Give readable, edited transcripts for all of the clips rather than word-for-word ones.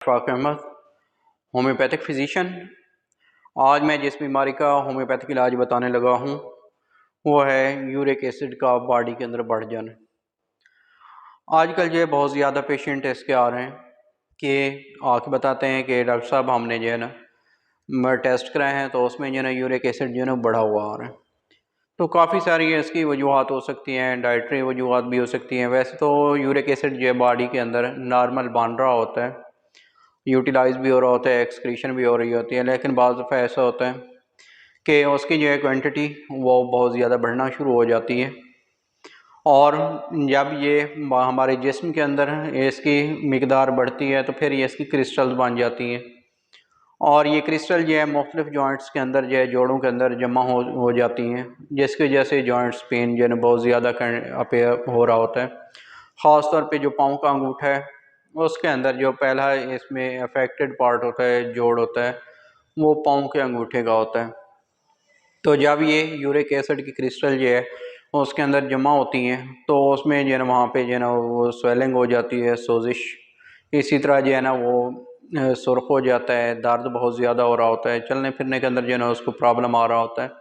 Ashfaq Ahmad, homeopathic physician. आज मैं जिस बीमारी का होम्योपैथिक इलाज बताने लगा हूँ वो है यूरिक एसिड का बॉडी के अंदर बढ़ जाना। आजकल जो है बहुत ज़्यादा पेशेंट इसके आ रहे हैं कि आके बताते हैं कि डॉक्टर साहब हमने जो है ना टेस्ट कराए हैं तो उसमें जो है ना यूरिक एसिड जो है ना बढ़ा हुआ आ रहा है। तो काफ़ी सारी इसकी वजूहत हो सकती हैं, डाइटरी वजूहत भी हो सकती हैं। वैसे तो यूरिक एसिड जो है बॉडी के अंदर नॉर्मल बन रहा होता है, यूटिलाइज भी हो रहा होता है, एक्सक्रीशन भी हो रही होती है, लेकिन बाज़ दफ़ा ऐसा होता है कि उसकी जो है क्वांटिटी वो बहुत ज़्यादा बढ़ना शुरू हो जाती है और जब ये हमारे जिस्म के अंदर इसकी मिकदार बढ़ती है तो फिर ये इसकी क्रिस्टल्स बन जाती हैं और ये क्रिस्टल जो है मुख्तलिफ जॉइंट्स के अंदर जो है जोड़ों के अंदर जमा हो जाती हैं, जिसकी वजह से जॉइंट्स पेन जो है बहुत ज़्यादा अपेयर हो रहा होता है। ख़ास तौर पे जो पाँव का अंगूठा है उसके अंदर जो पहला इसमें अफेक्टेड पार्ट होता है, जोड़ होता है, वो पाँव के अंगूठे का होता है। तो जब ये यूरिक एसिड की क्रिस्टल जो है उसके अंदर जमा होती हैं तो उसमें जो है ना वहाँ पे जो है ना वो स्वेलिंग हो जाती है, सोजिश। इसी तरह जो है ना वो सुर्ख हो जाता है, दर्द बहुत ज़्यादा हो रहा होता है, चलने फिरने के अंदर जो है ना उसको प्रॉब्लम आ रहा होता है।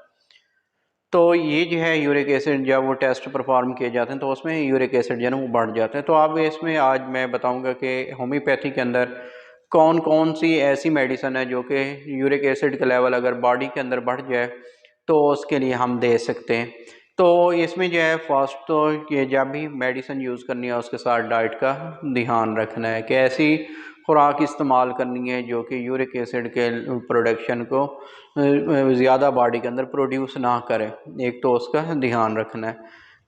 तो ये जो है यूरिक एसिड जब वो टेस्ट परफॉर्म किए जाते हैं तो उसमें यूरिक एसिड जो है ना वो बढ़ जाते हैं। तो अब इसमें आज मैं बताऊंगा कि होम्योपैथी के अंदर कौन कौन सी ऐसी मेडिसिन है जो कि यूरिक एसिड का लेवल अगर बॉडी के अंदर बढ़ जाए तो उसके लिए हम दे सकते हैं। तो इसमें जो है फर्स्ट तो ये जब भी मेडिसिन यूज़ करनी है उसके साथ डाइट का ध्यान रखना है कि ऐसी खुराक इस्तेमाल करनी है जो कि यूरिक एसिड के प्रोडक्शन को ज़्यादा बॉडी के अंदर प्रोड्यूस ना करे, एक तो उसका ध्यान रखना है।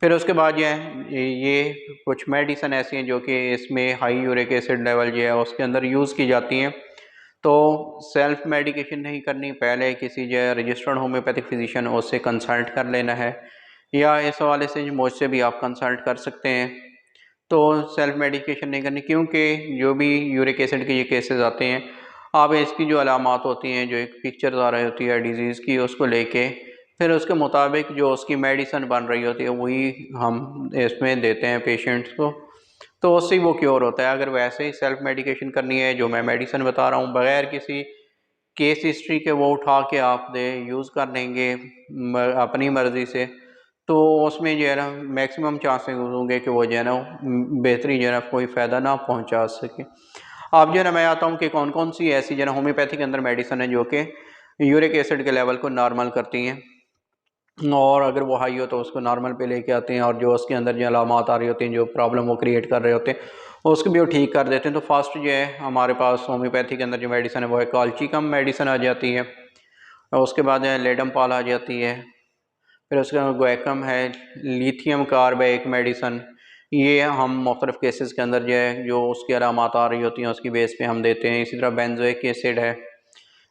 फिर उसके बाद ये कुछ मेडिसिन ऐसी हैं जो कि इसमें हाई यूरिक एसिड लेवल जो है उसके अंदर यूज़ की जाती हैं। तो सेल्फ मेडिकेशन नहीं करनी, पहले किसी जो है रजिस्टर्ड होम्योपैथिक फिजिशियन उससे कंसल्ट कर लेना है, या इस हवाले से मुझसे भी आप कंसल्ट कर सकते हैं। तो सेल्फ मेडिकेशन नहीं करनी, क्योंकि जो भी यूरिक एसिड के ये केसेस आते हैं आप इसकी जो अलामात होती हैं, जो एक पिक्चर आ रही होती है डिज़ीज़ की, उसको लेके फिर उसके मुताबिक जो उसकी मेडिसिन बन रही होती है वही हम इसमें देते हैं पेशेंट्स को, तो उससे वो क्योर होता है। अगर वैसे ही सेल्फ मेडिकेशन करनी है जो मैं मेडिसिन बता रहा हूँ बगैर किसी केस हिस्ट्री के वो उठा के आप दे यूज़ कर लेंगे अपनी मर्ज़ी से, तो उसमें जो है ना मैक्सिमम चांसेस होंगे कि वो जो है ना बेहतरी जो है ना कोई फ़ायदा ना पहुंचा सके। अब जो है ना मैं आता हूँ कि कौन कौन सी ऐसी जो है ना होम्योपैथी के अंदर मेडिसिन है जो कि यूरिक एसिड के लेवल को नॉर्मल करती हैं, और अगर वो हाई हो तो उसको नॉर्मल पे लेके आते हैं, और जो उसके अंदर जो अलामात आ रही होती हैं, जो प्रॉब्लम वो क्रिएट कर रहे होते हैं, उसको भी वो ठीक कर देते हैं। तो फर्स्ट जो है हमारे पास होम्योपैथी के अंदर जो मेडिसिन है वो है काल्चिकम मेडिसिन आ जाती है, और उसके बाद लेडम पाल आ जाती है, फिर उसके बाद गुएकम है, लिथियम कार्ब है एक मेडिसन। ये हम मुख्तलिफ केसेस के अंदर जो है जो उसकी अलामात आ रही होती हैं उसकी बेस पे हम देते हैं। इसी तरह बेंजोइक एसिड है,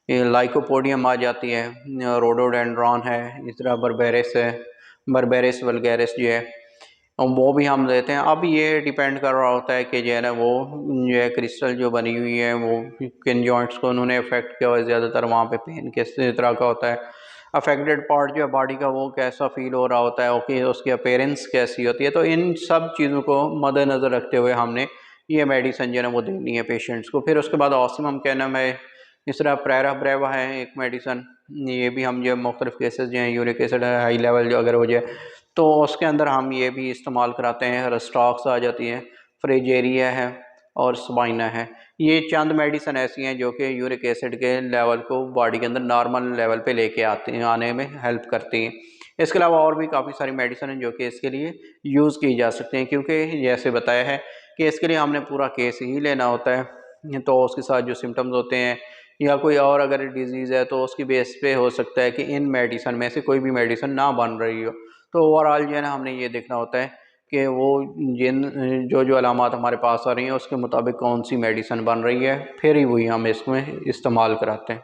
ये लाइकोपोडियम आ जाती है, रोडोडेंड्रॉन है, इस तरह बर्बेरिस है, बर्बेरिस वल्गैरिस जो है और वो भी हम देते हैं। अब ये डिपेंड कर रहा होता है कि जो है ना वो जो है क्रिस्टल जो बनी हुई है वो किन जॉइंट्स को उन्होंने अफेक्ट किया हुआ है, ज़्यादातर वहाँ पे पेन किस तरह का होता है, अफेक्टेड पार्ट जो है बॉडी का वो कैसा फील हो रहा होता है, ओके उसकी अपीयरेंस कैसी होती है। तो इन सब चीज़ों को मद्देनज़र रखते हुए हमने ये मेडिसिन जो है ना वो देनी है पेशेंट्स को। फिर उसके बाद ऑसिमम कहना है, इस तरह प्रेरा ब्रेवा है एक मेडिसन, ये भी हम जो मुख्तलिफ केसेस जो हैं यूरिक एसिड हाई लेवल जो अगर हो जाए तो उसके अंदर हम ये भी इस्तेमाल कराते हैं। रस्टॉक्स आ जाती है, फ्रेजेरिया है और स्पाइना है। ये चंद मेडिसिन ऐसी हैं जो कि यूरिक एसिड के लेवल को बॉडी के अंदर नॉर्मल लेवल पे लेके आते हैं, आने में हेल्प करती हैं। इसके अलावा और भी काफ़ी सारी मेडिसिन हैं जो कि इसके लिए यूज़ की जा सकती हैं, क्योंकि जैसे बताया है कि इसके लिए हमने पूरा केस ही लेना होता है। तो उसके साथ जो सिम्टम्स होते हैं या कोई और अगर डिज़ीज़ है तो उसकी बेस पे हो सकता है कि इन मेडिसिन में से कोई भी मेडिसिन ना बन रही हो। तो ओवरऑल जो है ना हमने ये देखना होता है कि वो जिन जो जो अलामात हमारे पास आ रही हैं उसके मुताबिक कौन सी मेडिसिन बन रही है, फिर ही वही हम इसमें इस्तेमाल कराते हैं।